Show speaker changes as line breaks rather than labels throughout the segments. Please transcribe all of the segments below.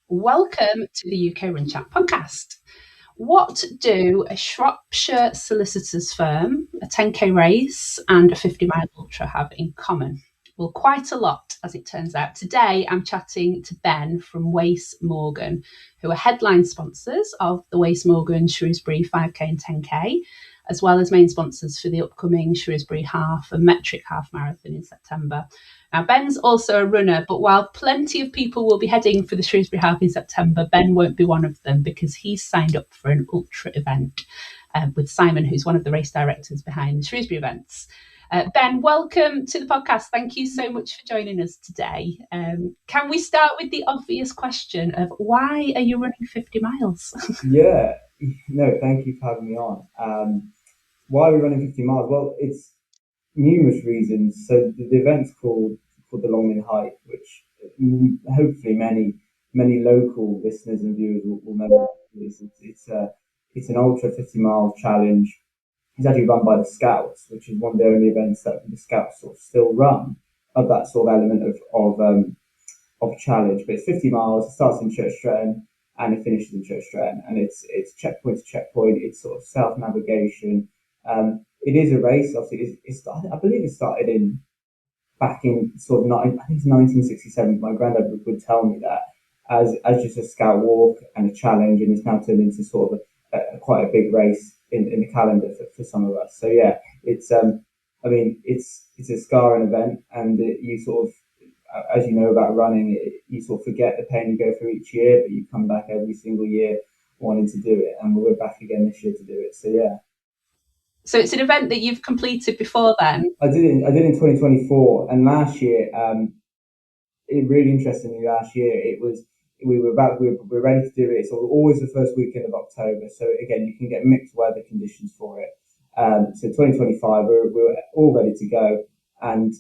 Welcome to the UK Run Chat podcast. What do a Shropshire solicitors firm, a 10k race, and a 50-mile ultra have in common? Well, quite a lot, as it turns out. Today, I'm chatting to Ben from Wace Morgan, who are headline sponsors of the Wace Morgan Shrewsbury 5k and 10k, as well as main sponsors for the upcoming Shrewsbury Half and Metric Half Marathon in September. Now, Ben's also a runner, but while plenty of people will be heading for the Shrewsbury Half in September, Ben won't be one of them because he's signed up for an ultra event with Simon, who's one of the race directors behind the Shrewsbury events. Ben, welcome to the podcast. Thank you so much for joining us today. Can we start with the obvious question of why are you running 50 miles?
Yeah, no, thank you for having me on. Why are we running 50 miles? Well, it's numerous reasons. So the event's called the Mynd Hike, which hopefully many local listeners and viewers will know what it is. It's an ultra 50-mile challenge. It's actually run by the Scouts, which is one of the only events that the Scouts sort of still run of that sort of element of challenge. But it's 50 miles. It starts in Church Stretton and it finishes in Church Stretton, and it's checkpoint to checkpoint. It's sort of self navigation. It is a race. Obviously, I believe it started back in sort of I think it's 1967. My granddad would tell me that as just a scout walk and a challenge, and it's now turned into sort of quite a big race in the calendar for some of us. So yeah, it's it's a scarring event, and you sort of, as you know about running, you sort of forget the pain you go through each year, but you come back every single year wanting to do it, and we're back again this year to do it. So yeah.
So it's an event that you've completed before then?
I did in 2024, and last year, it really interestingly, last year we were ready to do it. So always the first weekend of October. So again, you can get mixed weather conditions for it. So 2025, we were all ready to go, and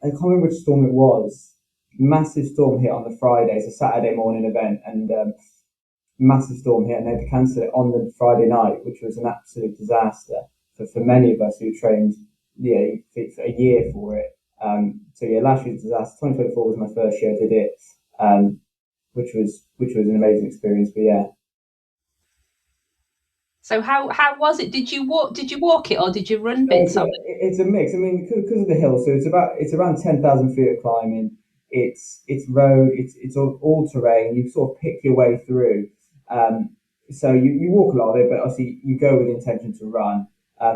I can't remember which storm it was. Massive storm hit on the Friday. It's a Saturday morning event, and massive storm hit, and they had to cancel it on the Friday night, which was an absolute disaster for many of us who trained for a year for it. So yeah, last year's disaster. 2024 was my first year I did it, which was an amazing experience. But yeah.
So how was it? Did you walk it or did you run bits of it?
It's a mix. I mean, because of the hill, so it's around 10,000 feet of climbing. It's road. It's all terrain. You sort of pick your way through. So you walk a lot of it, but obviously you go with the intention to run.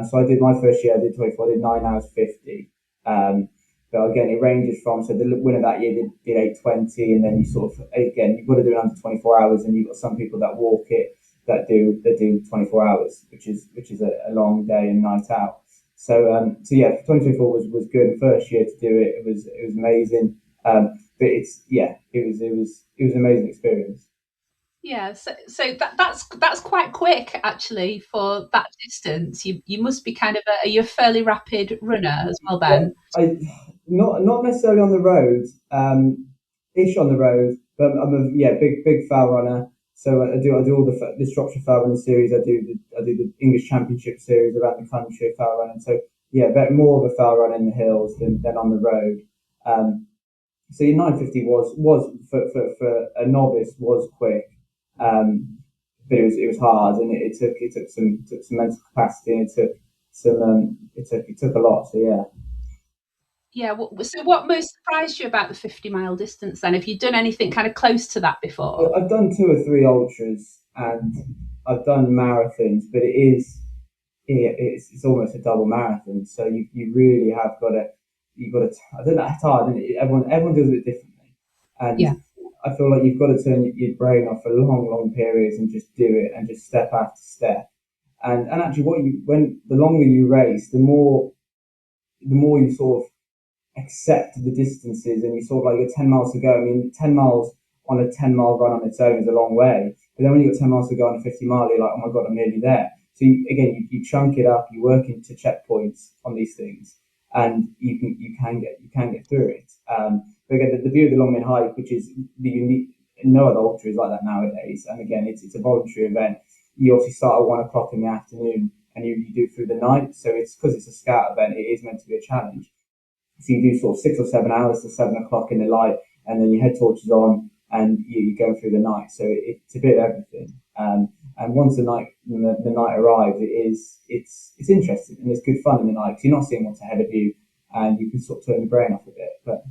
So I did my first year. I did 24. I did 9 hours 50. But again, it ranges from, so the winner that year did 8:20, and then you sort of, again, you've got to do it under 24 hours, and you've got some people that walk it that do 24 hours, which is a long day and night out. So yeah, 2024 was good. First year to do it, it was amazing. But it was an amazing experience.
Yeah, so that's quite quick actually for that distance. You must be kind of are you a fairly rapid runner as well, Ben?
Not necessarily on the road, ish on the road, but I'm a big foul runner. So I do all the Shropshire foul running series. I do the English Championship series around the country foul running. So yeah, but more of a foul run in the hills than on the road. So your 9:50 was for a novice was quick, but it was hard, and it took some mental capacity, and it took a lot. So yeah.
Yeah. So what most surprised you about the 50-mile distance then? Have you done anything kind of close to that before?
I've done 2 or 3 ultras, and I've done marathons, but it's almost a double marathon. So you really have got to I don't know, it's hard, and everyone does it differently, and
Yeah.
I feel like you've got to turn your brain off for long periods and just do it, and just step after step. And actually, when the longer you race, the more you sort of accept the distances, and you sort of like, you're 10 miles to go. I mean, 10 miles on a 10-mile run on its own is a long way, but then when you've got 10 miles to go on a 50-mile, you're like, oh my god, I'm nearly there. So you chunk it up, you work into checkpoints on these things, and you can get through it. But again, the view of the Mynd Hike, which is the unique, no other ultra is like that nowadays. And again, it's a voluntary event. You obviously start at 1 o'clock in the afternoon, and you do through the night. So it's because it's a scout event, it is meant to be a challenge. So you do sort of 6 or 7 hours to 7 o'clock in the light, and then your head torches on, and you're going through the night. So it's a bit of everything. And once the night arrives, it's interesting and it's good fun in the night because you're not seeing what's ahead of you, and you can sort of turn the brain off a bit. But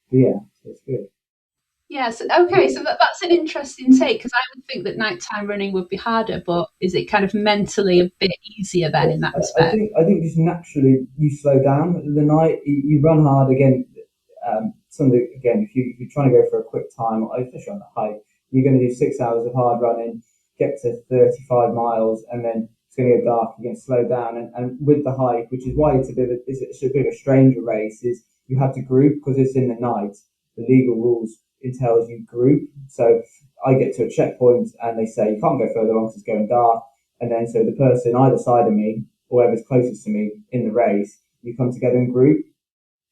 yeah, so it's good.
Yes. Okay. So that's an interesting take, because I would think that nighttime running would be harder, but is it kind of mentally a bit easier then in that respect?
I think just naturally you slow down at the night. You run hard again. Again, if you're trying to go for a quick time, especially on the hike, you're going to do 6 hours of hard running, get to 35 miles, and then it's going to get dark. You're going to slow down, and with the hike, which is why it's a bit of a stranger race, is you have to group because it's in the night. The legal rules entails you group. So I get to a checkpoint and they say you can't go further on because it's going dark. And then so the person either side of me, or whoever's closest to me in the race, you come together in group,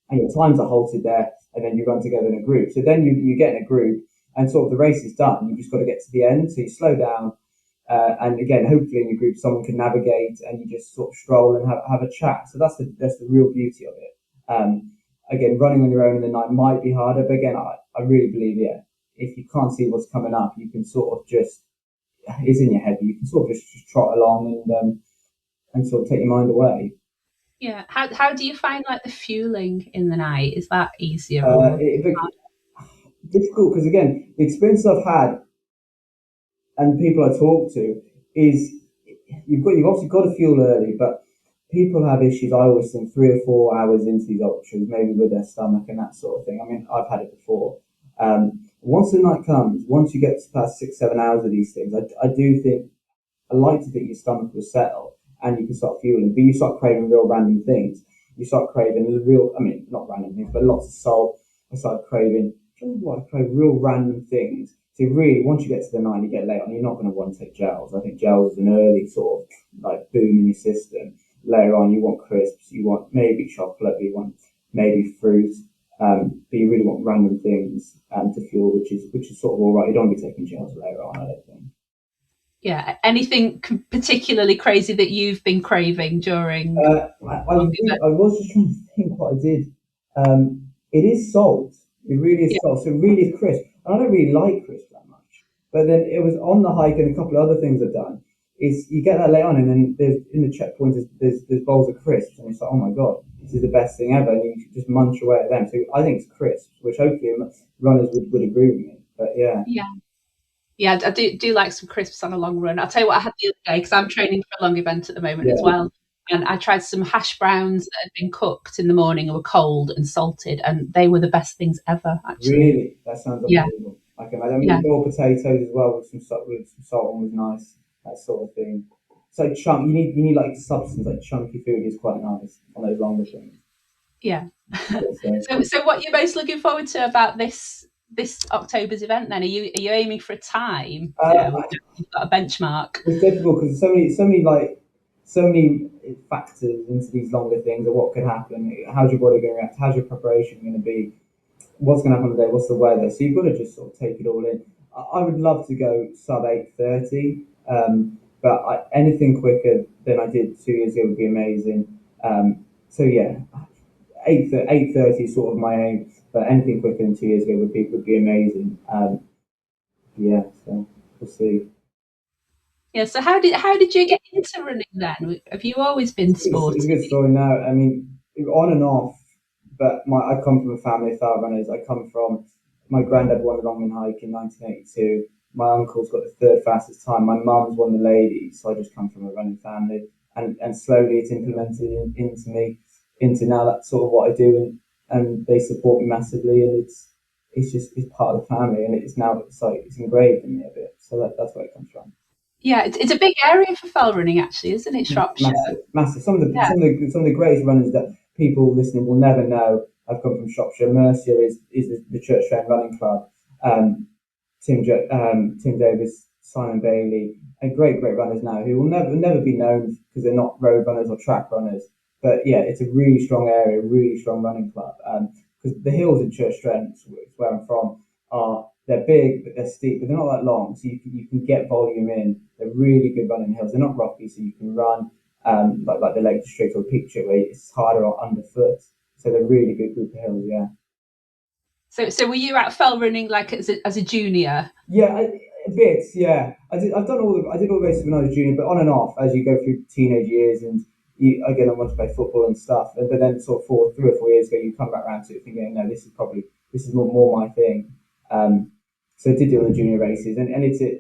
and your times are halted there, and then you run together in a group. So then you get in a group, and sort of the race is done. You just got to get to the end. So you slow down, and again, hopefully in your group, someone can navigate, and you just sort of stroll and have a chat. So that's the real beauty of it. Again, running on your own in the night might be harder, but again, I really believe, yeah, if you can't see what's coming up, you can sort of just, it's in your head, you can sort of just trot along and sort of take your mind away.
Yeah. How do you find like the fueling in the night? Is that easier or?
Difficult because again, the experience I've had and people I talk to is you've obviously got to fuel early, but people have issues. I always think 3 or 4 hours into these ultras, maybe with their stomach and that sort of thing. I mean, I've had it before. Once the night comes, once you get past 6, 7 hours of these things, I do think I like to think your stomach will settle and you can start fueling, but you start craving real random things. You start craving I mean, not random things, but lots of salt. I started craving, I crave real random things. So really, once you get to the night, you get late on, you're not going to want to take gels. I think gels is an early sort of like boom in your system. Later on, you want crisps, you want maybe chocolate, you want maybe fruit, but you really want random things to fuel, which is sort of all right. You don't want to be taking gels later on, I don't think.
Yeah. Anything particularly crazy that you've been craving during?
I was just trying to think what I did. It is salt. It really is
Yeah.
salt. So it really is crisp. And I don't really like crisp that much. But then it was on the hike and a couple of other things I've done. Is you get that late on, and then there's in the checkpoints there's bowls of crisps, and it's like, oh my god, this is the best thing ever, and you just munch away at them. So I think it's crisps, which hopefully runners would agree with me. But yeah.
Yeah. Yeah, I do like some crisps on a long run. I'll tell you what I had the other day, because I'm training for a long event at the moment as well. And I tried some hash browns that had been cooked in the morning and were cold and salted, and they were the best things ever, actually.
Really? That sounds unbelievable. I can imagine. I mean, raw potatoes as well with some salt on was nice. That sort of thing. So chunk. You need like substance, like chunky food is quite nice on those longer things.
Yeah. So what are you most looking forward to about this October's event then? Are you aiming for a time? You've got a benchmark.
It's difficult because so many factors into these longer things of what could happen. How's your body going to react? How's your preparation going to be? What's going to happen today? What's the weather? So you've got to just sort of take it all in. I would love to go sub 8:30, but anything quicker than I did 2 years ago would be amazing. So yeah, 8:30 is sort of my aim, but anything quicker than 2 years ago would be amazing. Yeah, so we'll see.
Yeah. So how did you get into running then? Have you always been sporty?
It's a good story now. I mean, on and off, but I come from a family of fire runners. I come from my granddad won the Longman Hike in 1982. My uncle's got the third fastest time. My mum's won the ladies, so I just come from a running family. And slowly it's implemented into me, into now that's sort of what I do, and they support me massively, and it's part of the family, and it's engraved in me a bit. So that's where it comes from.
Yeah, it's a big area for fell running, actually, isn't it, Shropshire?
Massive. Some of the greatest runners that people listening will never know have come from Shropshire. Mercia is the Church Train Running Club. Tim Davis, Simon Bailey, and great runners now who will never be known because they're not road runners or track runners. But yeah, it's a really strong area, really strong running club. Because the hills in Church Trent, where I'm from, they're big, but they're steep, but they're not that long, so you can get volume in. They're really good running hills. They're not rocky, so you can run like the Lake District or Peak District, where it's harder or underfoot. So they're really good group of hills, yeah.
So were you out fell running like as a junior?
Yeah, a bit. Yeah, I did. I did all the races when I was junior, but on and off as you go through teenage years, and again, I want to play football and stuff. But then, sort of 3 or 4 years ago, you come back around to it thinking, no, this is more my thing. So I did do all the junior races, and it's a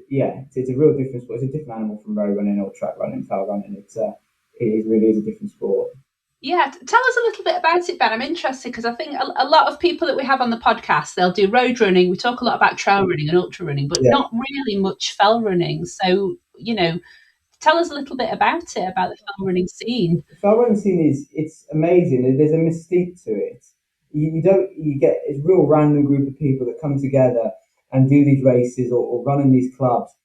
real different sport. It's a different animal from road running or track running, fell running. Really is a different sport.
Yeah, tell us a little bit about it, Ben. I'm interested because I think a lot of people that we have on the podcast, they'll do road running. We talk a lot about trail running and ultra running, but
Yeah.
not really much fell running. So, tell us a little bit about it, about the fell running scene.
The fell running scene it's amazing. There's a mystique to it. You get a real random group of people that come together and do these races or run in these clubs.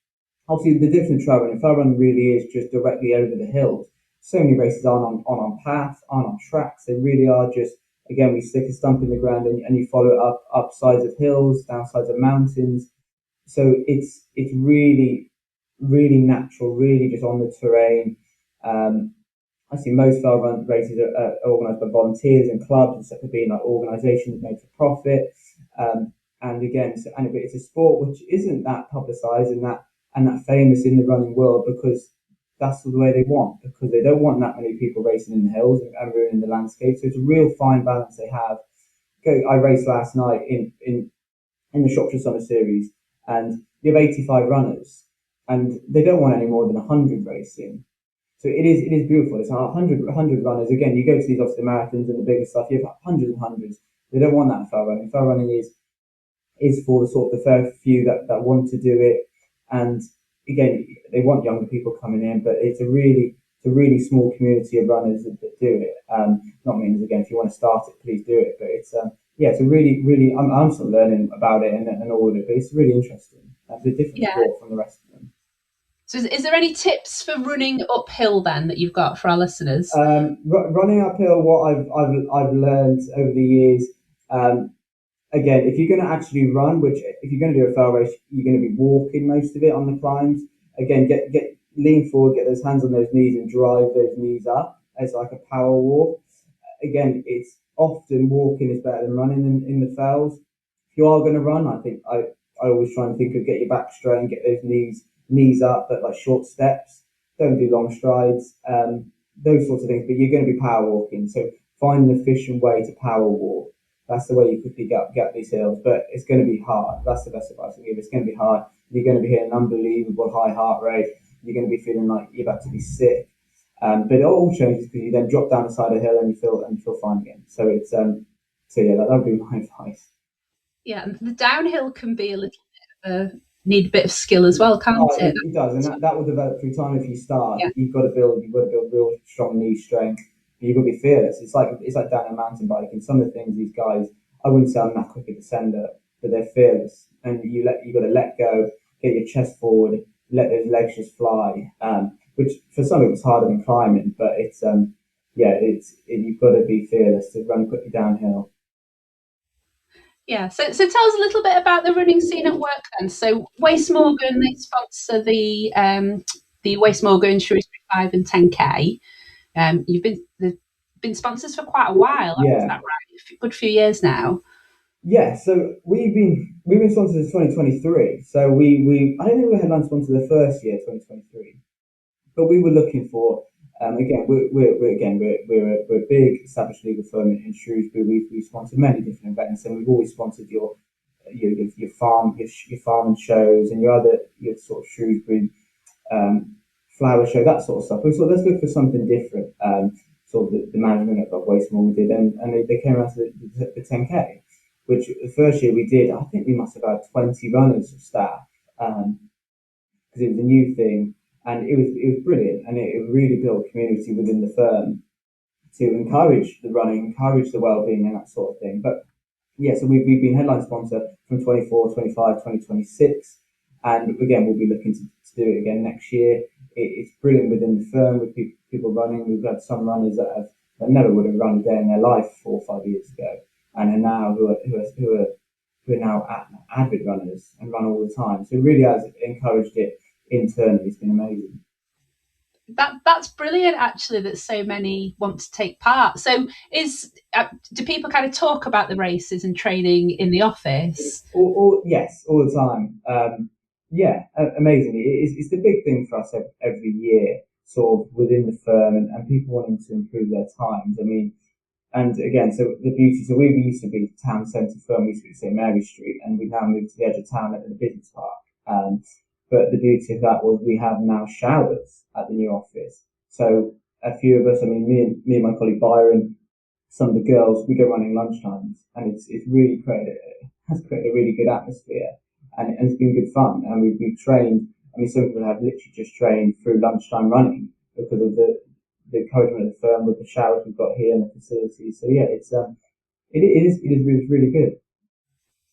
Obviously, the difference in trail running, fell running really is just directly over the hills. So many races aren't on paths, aren't on tracks. They really are just, again, we stick a stump in the ground and you follow it up sides of hills, down sides of mountains. So it's really, really natural, really just on the terrain. I see most fell run races are organised by volunteers and clubs instead of being like organisations made for profit. And again, it's a sport which isn't that publicised and that famous in the running world because that's the way they want, because they don't want that many people racing in the hills and ruining the landscape. So it's a real fine balance they have. I raced last night in the Shropshire Summer Series, and you have 85 runners, and they don't want any more than 100 racing. So it is beautiful. It's 100 runners. Again, you go to these obviously marathons and the bigger stuff, you have hundreds and hundreds. They don't want that in fell running. Fell running is for the sort of the fair few that want to do it. And again, they want younger people coming in, but it's a really small community of runners that do it. Not means again, if you want to start it, please do it. But it's it's a really I'm still learning about it and all of it, but it's really interesting. It's a different sport from the rest of them.
So is there any tips for running uphill then that you've got for our listeners?
Running uphill, what I've learned over the years. Again, if you're going to actually run, which if you're going to do a fell race, you're going to be walking most of it on the climbs. Again, get lean forward, get those hands on those knees, and drive those knees up as like a power walk. Again, it's often walking is better than running in the fells. If you are going to run, I think I always try and think of get your back straight and get those knees up, but like short steps. Don't do long strides. Those sorts of things. But you're going to be power walking, so find an efficient way to power walk. That's the way you quickly get these hills, but it's going to be hard. That's the best advice I give. It's going to be hard. You're going to be hitting an unbelievable high heart rate. You're going to be feeling like you're about to be sick. But it all changes because you then drop down the side of the hill and you feel fine again. So it's that would be my advice.
Yeah, and the downhill can be a little bit need a bit of skill as well, can't it?
It does, and that will develop through time. If you start, you've got to build real strong knee strength. You've got to be fearless. It's like down a mountain bike. And some of the things these guys, I wouldn't say I'm that quick a descender, but they're fearless. And you've got to let go, get your chest forward, let those legs just fly. Which for some people it's harder than climbing, but you've got to be fearless to run quickly downhill.
Yeah, so tell us a little bit about the running scene at work then. So Wace Morgan, they sponsor the Wace Morgan Shrewsbury 5 and 10K. They've been sponsors for quite a while. Is that right? A good few years now.
Yeah, so we've been sponsored since 2023. So I don't think we headline sponsor the first year, 2023, but we were looking for. Again, we're a big established legal firm in Shrewsbury. We've sponsored many different events, and we've always sponsored your farm and shows, and your sort of Shrewsbury flower show, that sort of stuff. We thought let's look for something different. Sort of the management of Wace Morgan did, and they came around to the 10K, which the first year we did. I think we must have had 20 runners of staff because it was a new thing. And it was brilliant, and it really built a community within the firm to encourage the running, encourage the wellbeing, and that sort of thing. But yeah, so we've been headline sponsor from 24, 25, 2026, and again we'll be looking to do it again next year. It's brilliant within the firm with people running. We've had some runners that never would have run a day in their life 4 or 5 years ago, and are now who are now avid runners and run all the time. So it really has encouraged it internally. It's been amazing.
That's brilliant, actually, that so many want to take part. So, do people kind of talk about the races and training in the office?
Yes, all the time. Yeah, amazingly, it's the big thing for us every year, sort of within the firm, and people wanting to improve their times. I mean, and again, so the beauty, so we used to be town centre firm, we used to be St Mary Street, and we've now moved to the edge of town at the business park. But the beauty of that was we have now showers at the new office. So a few of us, I mean, me and my colleague Byron, some of the girls, we go running lunchtimes, and it's really has created a really good atmosphere, and it's been good fun. And we've trained. I mean, some people have literally just trained through lunchtime running because of the encouragement of the firm with the showers we've got here and the facilities. So yeah, it is really good.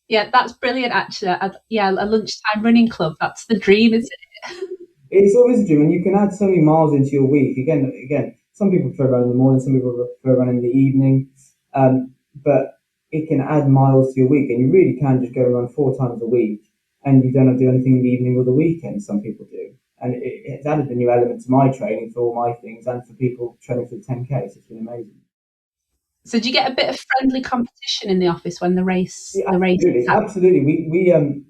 Yeah, that's brilliant, actually. Yeah, a lunchtime running club. That's the dream, isn't it?
It's always a dream, and you can add so many miles into your week. Again, some people prefer running in the morning, some people prefer running in the evening, but it can add miles to your week, and you really can just go and run 4 times a week, and you don't have to do anything in the evening or the weekend. Some people do, and it's added a new element to my training for all my things, and for people training for the 10K. So it's been amazing.
So, do you get a bit of friendly competition in the office when the race
Yeah,
the race is
absolutely,
happening?
absolutely.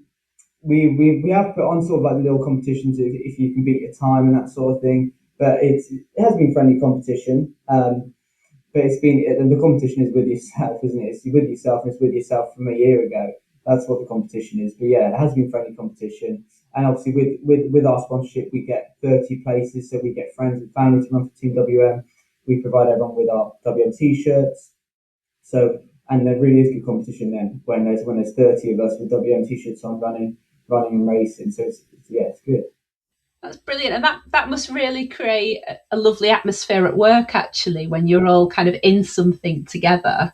We have put on sort of like little competitions if you can beat a time and that sort of thing. But it has been friendly competition. But it's been the competition is with yourself, isn't it? It's with yourself, and it's with yourself from a year ago. That's what the competition is. But yeah, it has been friendly competition, and obviously with our sponsorship, we get 30 places, so we get friends and family to run for Team WM. We provide everyone with our WM t-shirts. So and there really is good competition then when there's 30 of us with WM t-shirts on running and racing. So yeah, it's good.
That's brilliant, and that must really create a lovely atmosphere at work, actually, when you're all kind of in something together.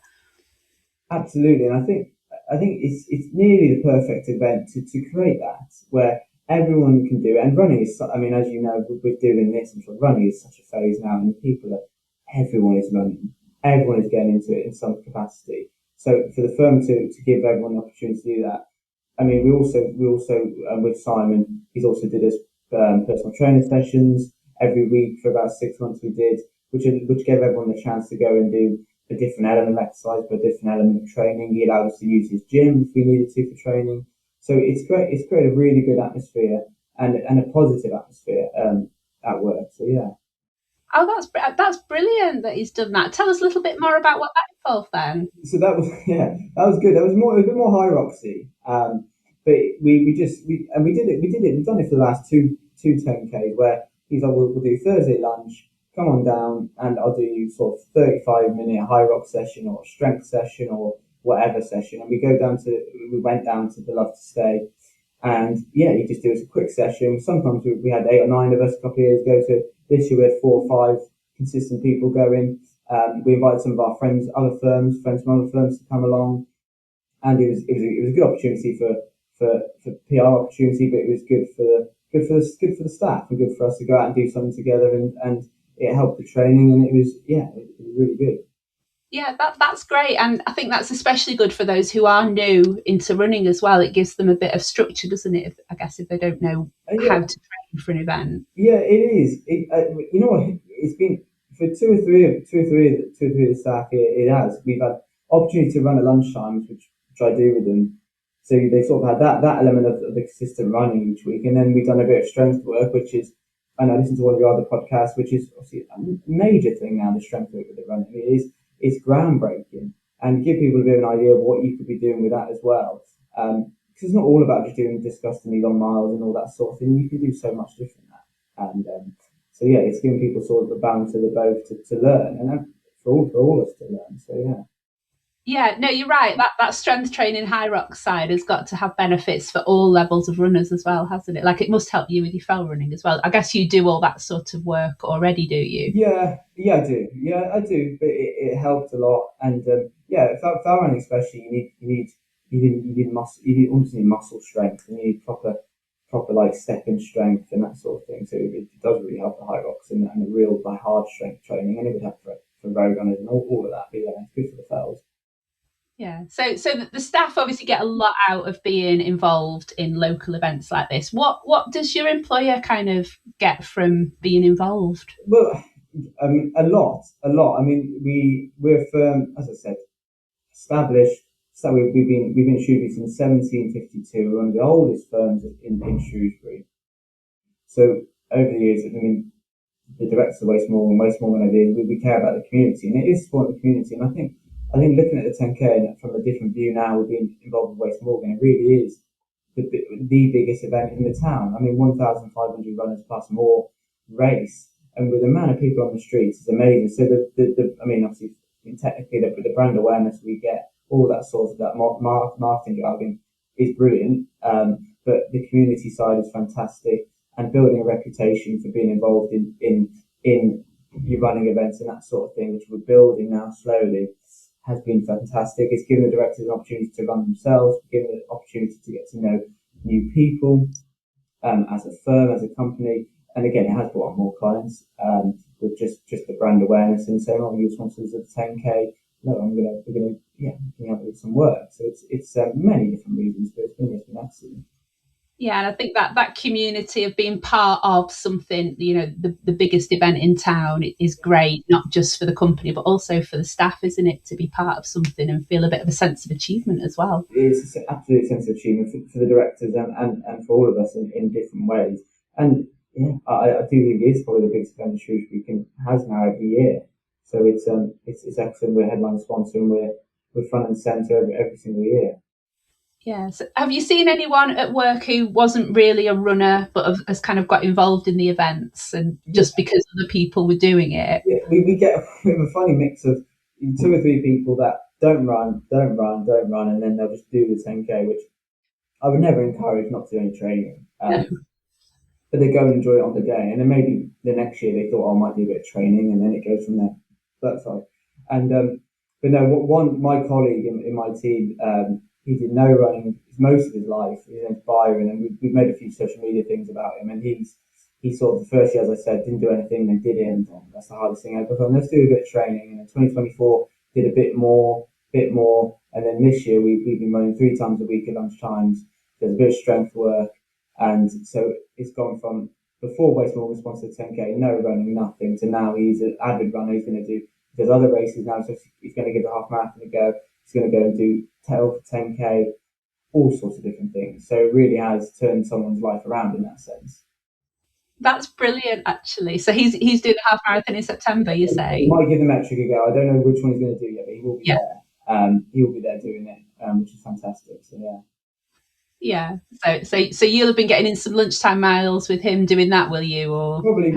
Absolutely, and I think it's nearly the perfect event to create that where everyone can do it. And running is, I mean, as you know, we're doing this, and so running is such a phase now, and everyone is running, everyone is getting into it in some capacity. So for the firm to give everyone the opportunity to do that, I mean, we also with Simon, he's also did us personal training sessions every week for about 6 months. We did, which gave everyone the chance to go and do a different element of exercise, but a different element of training. He allowed us to use his gym if we needed to for training. So it's great. It's created a really good atmosphere and a positive atmosphere at work. So yeah.
Oh, that's brilliant that he's done that. Tell us a little bit more about what that involved then.
So that was yeah, that was good. That was more a bit more hierarchy. But we did it. We've done it for the last two 10Ks where he's like, we'll do Thursday lunch. Come on down, and I'll do you sort of 35-minute high rock session or strength session or whatever session. And we went down to the Love to Stay, and yeah, you just do us a quick session. Sometimes we had 8 or 9 of us a couple of years ago. To this year we had 4 or 5 consistent people going. We invited some of our friends, friends from other firms to come along, and it was a good opportunity for PR opportunity, but it was good for the staff and good for us to go out and do something together, and it helped the training, and it was really good.
Yeah, that's great, and I think that's especially good for those who are new into running as well. It gives them a bit of structure, doesn't it? I guess if they don't know how
Yeah,
to train for an event.
yeah, it is. You know what? It's been for two or three of the staff here. It has. We've had opportunity to run at lunchtimes, which I do with them. So they sort of had that element of the consistent running each week, and then we've done a bit of strength work, which is. And I listened to one of your other podcasts, which is obviously a major thing now. The strength work with the running it's groundbreaking, and give people a bit of an idea of what you could be doing with that as well. Because it's not all about just doing disgustingly long miles and all that sort of thing. You can do so much different than that. And so yeah, it's giving people sort of a balance of the both to learn, and for all of us to learn. So yeah.
Yeah, no, you're right. That strength training high rock side has got to have benefits for all levels of runners as well, hasn't it? Like it must help you with your fell running as well. I guess you do all that sort of work already, do you?
Yeah, yeah, I do. Yeah, I do. But it helped a lot, and yeah, fell running especially, you need muscle, almost need muscle strength, and you need proper like stepping strength and that sort of thing. So it does really help the high rocks and the real like hard strength training, and it would help for road runners and all of that. But yeah, it's good for the fells.
Yeah. So the staff obviously get a lot out of being involved in local events like this. What does your employer kind of get from being involved?
Well, a lot. I mean, we're a firm, as I said, established. So we've been in Shrewsbury since 1752. We're one of the oldest firms in Shrewsbury. So over the years, I mean, the directors of Wace Morgan idea, we care about the community, and it is supporting the community. And I think looking at the 10K from a different view now, with being involved with Wace Morgan, it really is the biggest event in the town. I mean, 1,500 runners plus more race, and with the amount of people on the streets, it's amazing. So I mean, obviously, technically, the brand awareness we get, all that sort of that marketing jargon is brilliant. But the community side is fantastic, and building a reputation for being involved in your running events and that sort of thing, which we're building now slowly, has been fantastic. It's given the directors an opportunity to run themselves, given an opportunity to get to know new people as a firm, as a company. And again, it has brought on more clients with just the brand awareness and saying, "Oh, you're sponsors of 10K. No, we're gonna have some work." So it's many different reasons, but it's been excellent.
Yeah, and I think that community of being part of something, the biggest event in town is great, not just for the company, but also for the staff, isn't it? To be part of something and feel a bit of a sense of achievement as well.
It's an absolute sense of achievement for the directors and for all of us in different ways. And yeah, I do think it is probably the biggest event Shrewsbury has now every year. So it's excellent. We're headline sponsor, and we're front and centre every single year.
Yeah. So have you seen anyone at work who wasn't really a runner but has kind of got involved in the events and just because other people were doing it?
Yeah, we get a funny mix of 2 or 3 people that don't run, and then they'll just do the 10K, which I would never encourage not to do any training. But they go and enjoy it on the day, and then maybe the next year they thought, "Oh, I might do a bit of training," and then it goes from there. That's all. And but no, one my colleague in my team, he did no running most of his life. His name's Byron, and we've made a few social media things about him. And he sort of the first year, as I said, didn't do anything, then did it, and that's the hardest thing ever. So let's do a bit of training. And in 2024, did a bit more, and then this year we've been running 3 times a week at lunchtimes. There's a bit of strength work. And so it's gone from before Wace Morgan sponsored 10K, no running, nothing, to now he's an avid runner. He's going to do, there's other races now, so he's going to give the half marathon a go. He's going to go and do 10K, all sorts of different things. So it really has turned someone's life around in that sense.
That's brilliant, actually. So he's doing the half marathon in September, you say?
He might give the metric a go. I don't know which one he's going to do yet, but he will be there. He will be there doing it, which is fantastic. So yeah.
Yeah. So you'll have been getting in some lunchtime miles with him doing that, will you? Or
probably.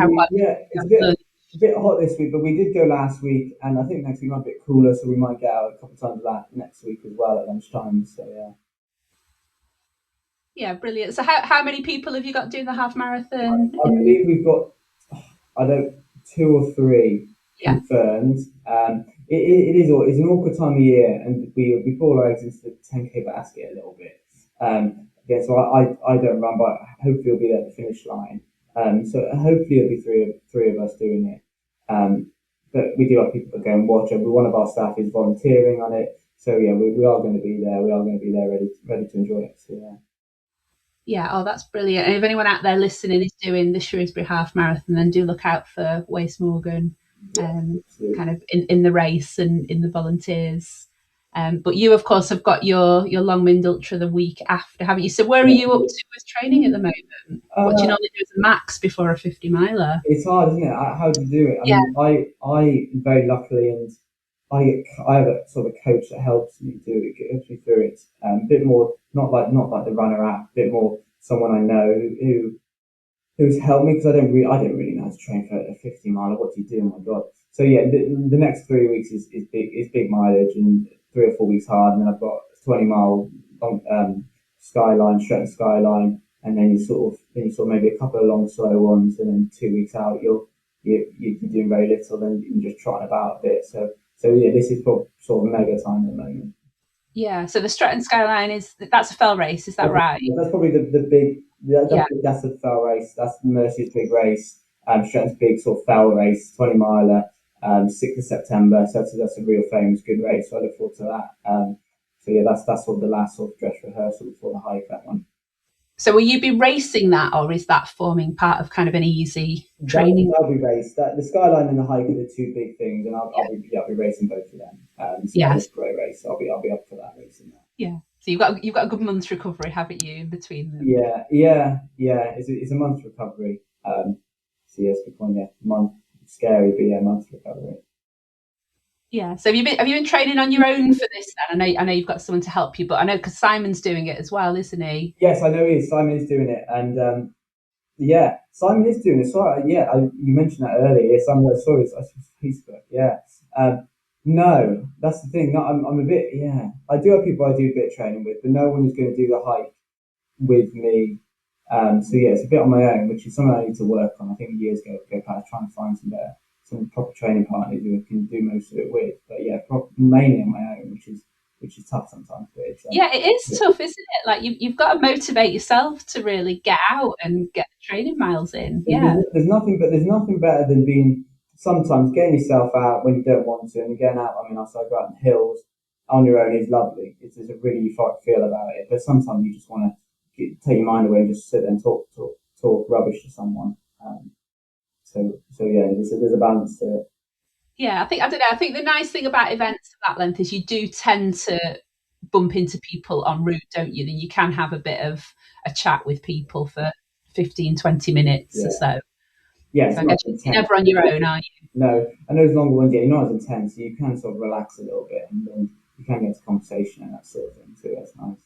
It's a bit hot this week, but we did go last week, and I think next week might be a bit cooler, so we might get out a couple of times of that next week as well at lunchtime. So yeah.
Yeah, brilliant. So how many people have you got doing the half marathon?
I believe we've got 2 or 3 confirmed. It's an awkward time of year, and we pull our eggs into the 10K basket a little bit. Yeah, so I don't run, but hopefully we'll be there at the finish line. So hopefully it'll be three of us doing it. But we do have people that go and watch it. One of our staff is volunteering on it. So yeah, we are going to be there. We are going to be there ready to enjoy it. So yeah.
Yeah, oh, that's brilliant. And if anyone out there listening is doing the Shrewsbury Half Marathon, then do look out for Wace Morgan kind of in the race and in the volunteers. But you, of course, have got your Long Mynd Ultra the week after, haven't you? So where are you up to with training at the moment? What do you normally do as a max before a 50 miler?
It's hard, isn't it? How do you do it? I mean, I very luckily, and I have a sort of a coach that helps me do it, helps me through it. A bit more, not like the runner app, a bit more someone I know who's helped me, because I didn't really know how to train for a 50 miler. What do you do? Oh my god! So yeah, the next 3 weeks is big mileage, and 3 or 4 weeks hard, and then I've got a 20-mile skyline, Stretton skyline, and then you sort of maybe a couple of long slow ones, and then 2 weeks out you're doing very little, then you're just trotting about a bit. So yeah, this is sort of mega time at the moment.
Yeah, so the Stretton Skyline that's a fell race, is that right?
That's probably the big. That's a fell race. That's Mercy's big race. Stretton's big sort of fell race, 20 miler, 6th of September. So that's a real famous good race. So I look forward to that. yeah, that's sort of the last sort of dress rehearsal before the hike, that one.
So will you be racing that, or is that forming part of kind of an easy training?
That'll be raced. The skyline and the hike are the two big things, and I'll be racing both of them. So that
Yes.
was a great race. I'll be up for that racing that.
Yeah. So you've got a good month's recovery, haven't you, in between them?
Yeah. It's a month's recovery. So yes, good point. Yeah, month scary, but yeah, month's recovery.
Yeah. So have you been training on your own for this then? I know you've got someone to help you, but I know because Simon's doing it as well, isn't he?
Yes, I know he is. Simon is doing it, and yeah, Simon is doing it. Sorry, yeah, you mentioned that earlier. Yes, I saw his Facebook. Yeah, no, that's the thing. No, I'm a bit. Yeah, I do have people I do a bit of training with, but no one is going to do the hike with me. So yeah, it's a bit on my own, which is something I need to work on. I think years ago, past trying to find some proper training partners who I can do most of it with. But yeah, mainly on my own, which is tough sometimes. But
yeah, it is tough, isn't it? Like you've got to motivate yourself to really get out and get the training miles in. Yeah.
There's nothing better than being sometimes getting yourself out when you don't want to, and getting out. I mean, I go out in the hills on your own is lovely. It's a really euphoric feel about it. But sometimes you just want to take your mind away and just sit there and talk rubbish to someone. So yeah, there's a balance to it.
Yeah, I don't know. I think the nice thing about events of that length is you do tend to bump into people en route, don't you? Then you can have a bit of a chat with people for 15, 20 minutes or so.
Yeah,
so I guess you're never on your own, are you?
No, and those longer ones, yeah, you're not as intense, so you can sort of relax a little bit, and then you can get to conversation and that sort of thing too. That's nice.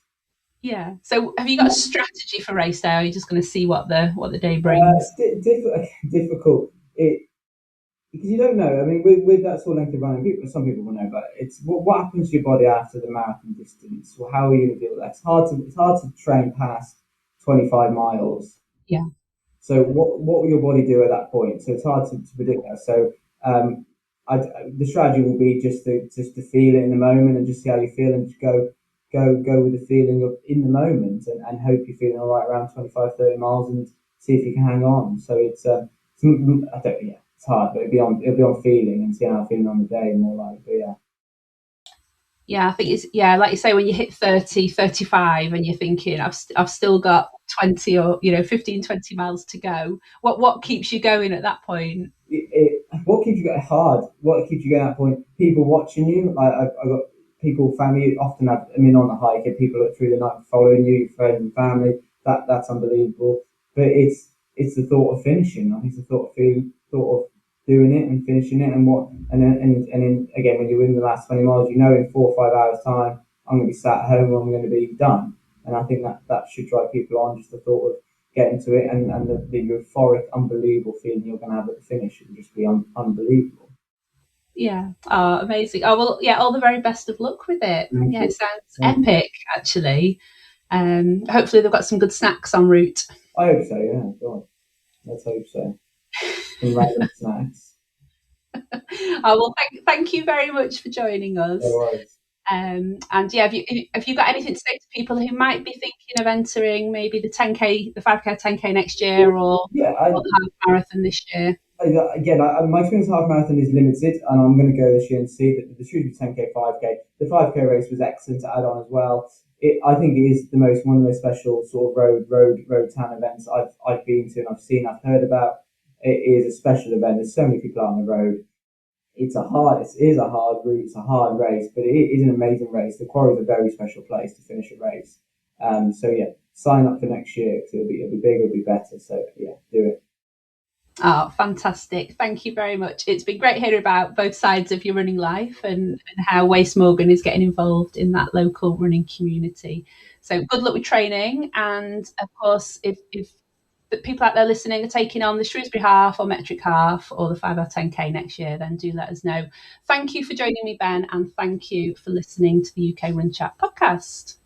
Yeah. So, have you got a strategy for race day? Or are you just going to see what the day brings?
Difficult. Because you don't know. I mean, with that sort of length of running, some people will know, but it's what happens to your body after the marathon distance. Well, how are you going to deal with that? It's hard to train past 25 miles.
Yeah.
So what will your body do at that point? So it's hard to predict that. So the strategy will be just to feel it in the moment and just see how you feel and just go with the feeling of in the moment and hope you're feeling all right around 25, 30 miles and see if you can hang on. So it's it's hard, but it'll be on feeling and see how I'm feeling on the day more likely. Yeah.
Yeah, I think it's like you say, when you hit 30, 35 and you're thinking I've still got 20 or 15, 20 miles to go. What keeps you going at that point?
What keeps you going hard? What keeps you going at that point? People watching you. Like I've got people, family. Often on the hike, and people through the night following you, friends and family. That's unbelievable. But it's the thought of finishing. I think it's the thought of doing it and finishing it, and then again when you're in the last 20 miles, in 4 or 5 hours time, I'm going to be sat at home, I'm going to be done, and I think that should drive people on, just the thought of getting to it and the euphoric, unbelievable feeling you're going to have at the finish will just be unbelievable.
Yeah. Oh, amazing. Oh well, yeah. All the very best of luck with it.
Thank you.
It sounds epic, actually. Hopefully they've got some good snacks en route.
I hope so. Yeah, God, let's hope so. Some random snacks.
Oh well, thank you very much for joining us.
No worries.
And yeah, have you got anything to say to people who might be thinking of entering maybe the 10k, the 5k, 10k next year, or the half marathon this year?
Again, my experience half marathon is limited, and I'm going to go this year and see that the Shrewsbury 10k, 5k, the 5k race was excellent to add on as well. I think it is one of the most special sort of road town events I've been to and I've heard about. It is a special event. There's so many people out on the road. It is a hard route, it's a hard race, but it is an amazing race. The quarry is a very special place to finish a race. So yeah, sign up for next year because it'll be big, it'll be better. So yeah, do it.
Oh, fantastic. Thank you very much. It's been great hearing about both sides of your running life and how Wace Morgan is getting involved in that local running community. So good luck with training. And of course, if the people out there listening are taking on the Shrewsbury half or metric half or the 5 or 10k next year, then do let us know. Thank you for joining me, Ben, and thank you for listening to the UK Run Chat podcast.